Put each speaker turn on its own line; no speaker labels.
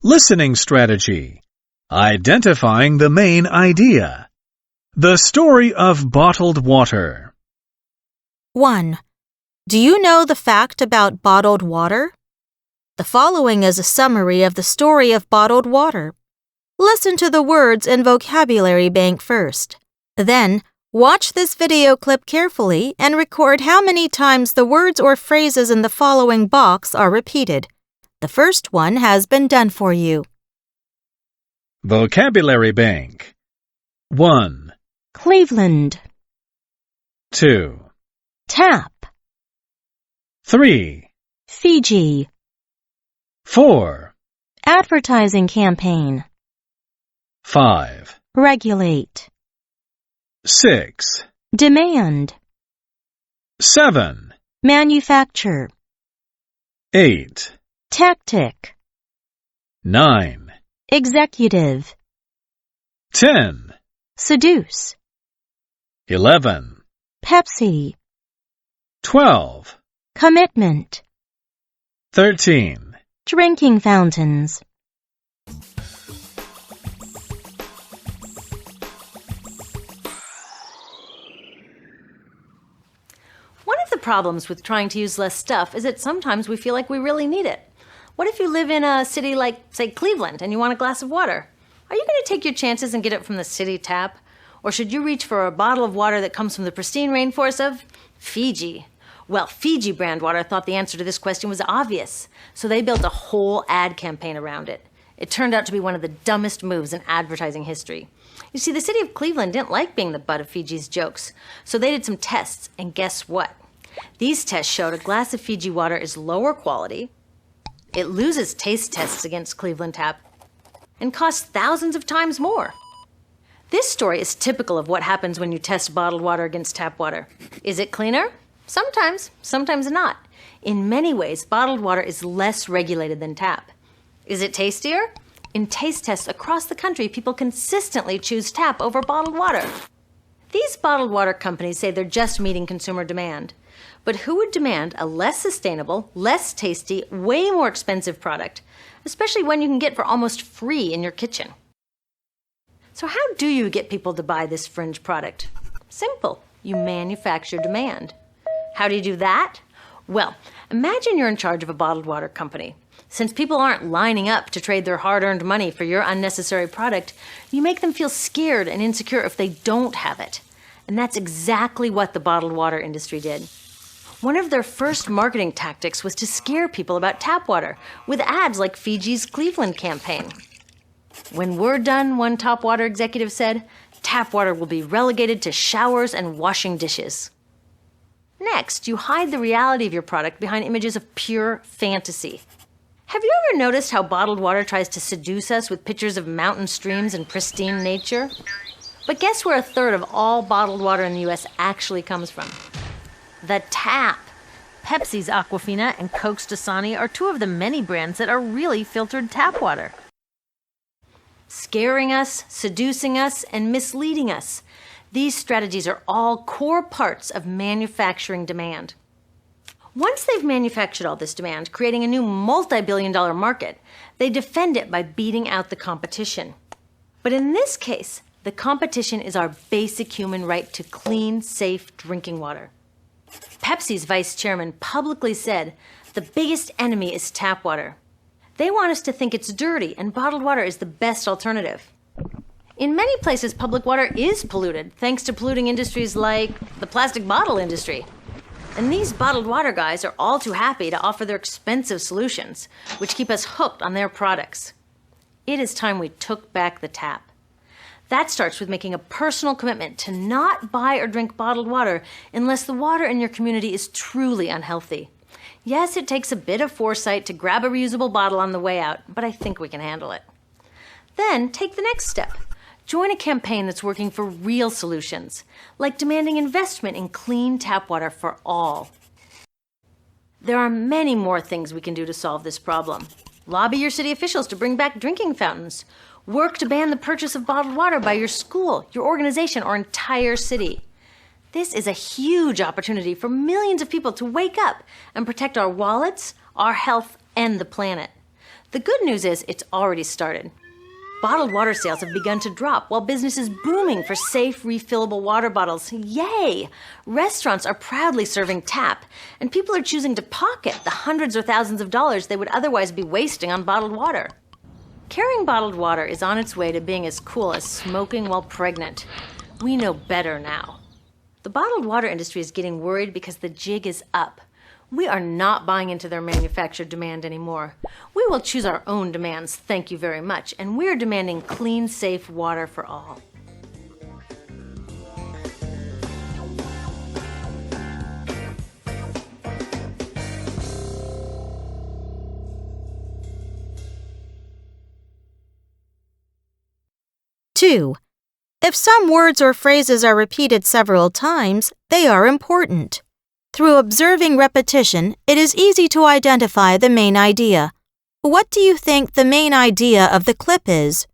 Listening strategy. Identifying the main idea. The story of bottled water.
1. Do you know the fact about bottled water? The following is a summary of the story of bottled water. Listen to the words and vocabulary bank first. Then, watch this video clip carefully and record how many times the words or phrases in the following box are repeated. The first one has been done for you.
Vocabulary bank. 1,
Cleveland,
2,
tap,
3,
Fiji,
4,
advertising campaign,
5,
regulate,
6,
demand,
7,
manufacture,
8,
tactic,
9,
executive,
10,
seduce,
11,
Pepsi,
12,
commitment,
13.
drinking fountains.
One of the problems with trying to use less stuff is that sometimes we feel like we really need it. What if you live in a city like, say, Cleveland, and you want a glass of water? Are you going to take your chances and get it from the city tap? Or should you reach for a bottle of water that comes from the pristine rainforest of Fiji? Well, Fiji brand water thought the answer to this question was obvious, so they built a whole ad campaign around it. It turned out to be one of the dumbest moves in advertising history. You see, the city of Cleveland didn't like being the butt of Fiji's jokes, so they did some tests, and guess what? These tests showed a glass of Fiji water is lower quality, it loses taste tests against Cleveland Tap, and costs thousands of times more. This story is typical of what happens when you test bottled water against tap water. Is it cleaner? Sometimes, sometimes not. In many ways, bottled water is less regulated than tap. Is it tastier? In taste tests across the country, people consistently choose tap over bottled water. These bottled water companies say they're just meeting consumer demand. But who would demand a less sustainable, less tasty, way more expensive product, especially one you can get for almost free in your kitchen? So how do you get people to buy this fringe product? Simple. You manufacture demand. How do you do that? Well, imagine you're in charge of a bottled water company. Since people aren't lining up to trade their hard-earned money for your unnecessary product, you make them feel scared and insecure if they don't have it. And that's exactly what the bottled water industry did. One of their first marketing tactics was to scare people about tap water with ads like Fiji's Cleveland campaign. When we're done, one top water executive said, tap water will be relegated to showers and washing dishes. Next, you hide the reality of your product behind images of pure fantasy. Have you ever noticed how bottled water tries to seduce us with pictures of mountain streams and pristine nature? But guess where a third of all bottled water in the U.S. actually comes from? The tap. Pepsi's Aquafina and Coke's Dasani are two of the many brands that are really filtered tap water. Scaring us, seducing us, and misleading us. These strategies are all core parts of manufacturing demand. Once they've manufactured all this demand, creating a new multi-billion-dollar market, they defend it by beating out the competition. But in this case, the competition is our basic human right to clean, safe drinking water. Pepsi's vice chairman publicly said, the biggest enemy is tap water. They want us to think it's dirty and bottled water is the best alternative. In many places, public water is polluted, thanks to polluting industries like the plastic bottle industry. And these bottled water guys are all too happy to offer their expensive solutions, which keep us hooked on their products. It is time we took back the tap. That starts with making a personal commitment to not buy or drink bottled water unless the water in your community is truly unhealthy. Yes, it takes a bit of foresight to grab a reusable bottle on the way out, but I think we can handle it. Then take the next step. Join a campaign that's working for real solutions, like demanding investment in clean tap water for all. There are many more things we can do to solve this problem. Lobby your city officials to bring back drinking fountains. Work to ban the purchase of bottled water by your school, your organization, or entire city. This is a huge opportunity for millions of people to wake up and protect our wallets, our health, and the planet. The good news is it's already started. Bottled water sales have begun to drop while business is booming for safe, refillable water bottles. Yay! Restaurants are proudly serving tap, and people are choosing to pocket the hundreds or thousands of dollars they would otherwise be wasting on bottled water. Carrying bottled water is on its way to being as cool as smoking while pregnant. We know better now. The bottled water industry is getting worried because the jig is up. We are not buying into their manufactured demand anymore. We will choose our own demands, thank you very much, and we're demanding clean, safe water for all.
Two. If some words or phrases are repeated several times, they are important. Through observing repetition, it is easy to identify the main idea. What do you think the main idea of the clip is?